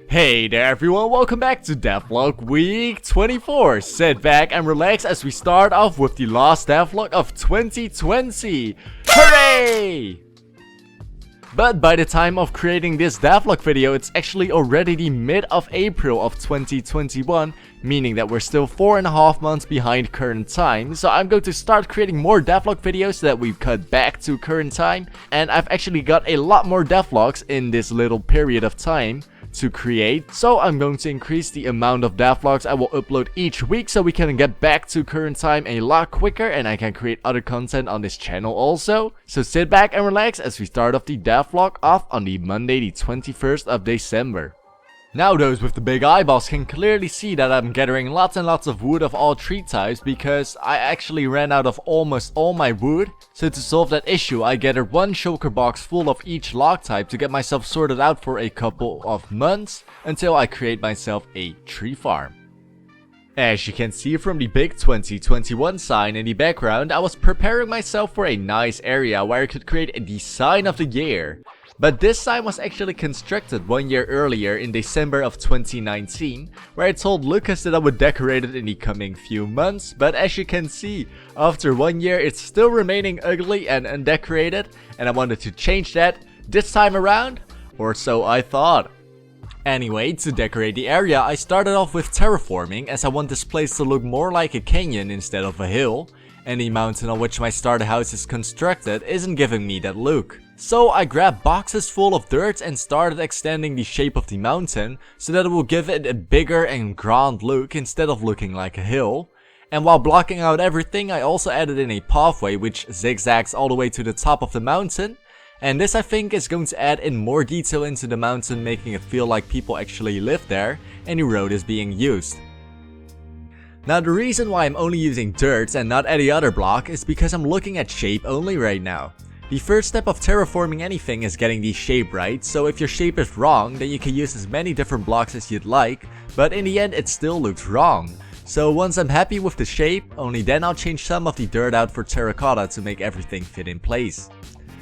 Hey there everyone, welcome back to Devlog week 24. Sit back and relax as we start off with the last devlog of 2020. Hooray! But by the time of creating this devlog video, it's actually already the mid of April of 2021, meaning that we're still 4.5 months behind current time. So I'm going to start creating more devlog videos so that we cut back to current time. And I've actually got a lot more devlogs in this little period of time to create, so I'm going to increase the amount of devlogs I will upload each week so we can get back to current time a lot quicker and I can create other content on this channel also. So sit back and relax as we start off the devlog off on the Monday the 21st of December. Now those with the big eyeballs can clearly see that I'm gathering lots and lots of wood of all tree types because I actually ran out of almost all my wood. So to solve that issue, I gathered one shulkerbox full of each log type to get myself sorted out for a couple of months until I create myself a tree farm. As you can see from the big 2021 sign in the background, I was preparing myself for a nice area where I could create a design of the year. But this sign was actually constructed 1 year earlier in December of 2019, where I told Lucas that I would decorate it in the coming few months, but as you can see, after 1 year it's still remaining ugly and undecorated, and I wanted to change that this time around, or so I thought. Anyway, to decorate the area, I started off with terraforming as I want this place to look more like a canyon instead of a hill, and the mountain on which my starter house is constructed isn't giving me that look. So I grabbed boxes full of dirt and started extending the shape of the mountain so that it will give it a bigger and grand look instead of looking like a hill. And while blocking out everything, I also added in a pathway which zigzags all the way to the top of the mountain. And this I think is going to add in more detail into the mountain, making it feel like people actually live there and the road is being used. Now the reason why I'm only using dirt and not any other block is because I'm looking at shape only right now. The first step of terraforming anything is getting the shape right, so if your shape is wrong, then you can use as many different blocks as you'd like, but in the end it still looks wrong. So once I'm happy with the shape, only then I'll change some of the dirt out for terracotta to make everything fit in place.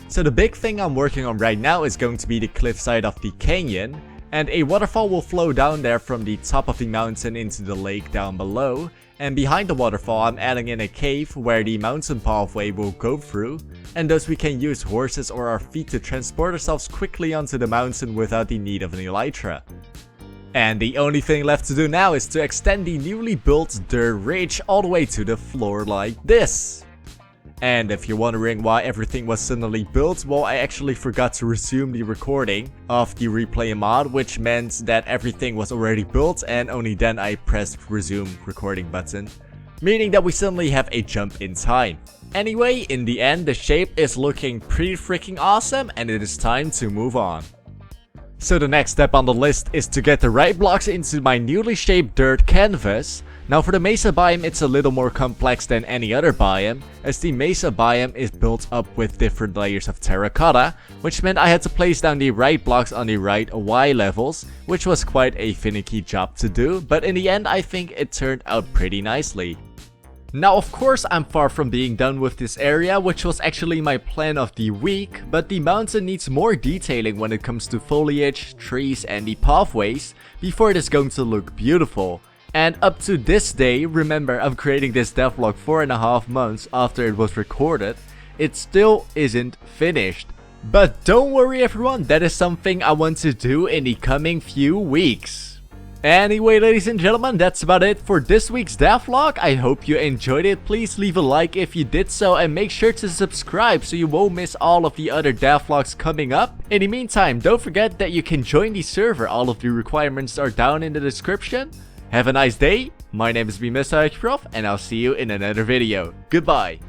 So the big thing I'm working on right now is going to be the cliffside of the canyon, and a waterfall will flow down there from the top of the mountain into the lake down below. And behind the waterfall I'm adding in a cave where the mountain pathway will go through, and thus we can use horses or our feet to transport ourselves quickly onto the mountain without the need of an elytra. And the only thing left to do now is to extend the newly built dirt ridge all the way to the floor like this. And if you're wondering why everything was suddenly built, well, I actually forgot to resume the recording of the replay mod, which meant that everything was already built and only then I pressed resume recording button, meaning that we suddenly have a jump in time. Anyway, in the end the shape is looking pretty freaking awesome and it is time to move on. So the next step on the list is to get the right blocks into my newly shaped dirt canvas. Now for the mesa biome it's a little more complex than any other biome, as the mesa biome is built up with different layers of terracotta, which meant I had to place down the right blocks on the right Y levels, which was quite a finicky job to do, but in the end I think it turned out pretty nicely. Now of course I'm far from being done with this area, which was actually my plan of the week, but the mountain needs more detailing when it comes to foliage, trees and the pathways before it is going to look beautiful. And up to this day, remember I'm creating this devlog 4.5 months after it was recorded, it still isn't finished. But don't worry everyone, that is something I want to do in the coming few weeks. Anyway ladies and gentlemen, that's about it for this week's devlog. I hope you enjoyed it. Please leave a like if you did so and make sure to subscribe so you won't miss all of the other devlogs coming up. In the meantime, don't forget that you can join the server. All of the requirements are down in the description. Have a nice day, my name is Mr. IQprof and I'll see you in another video. Goodbye.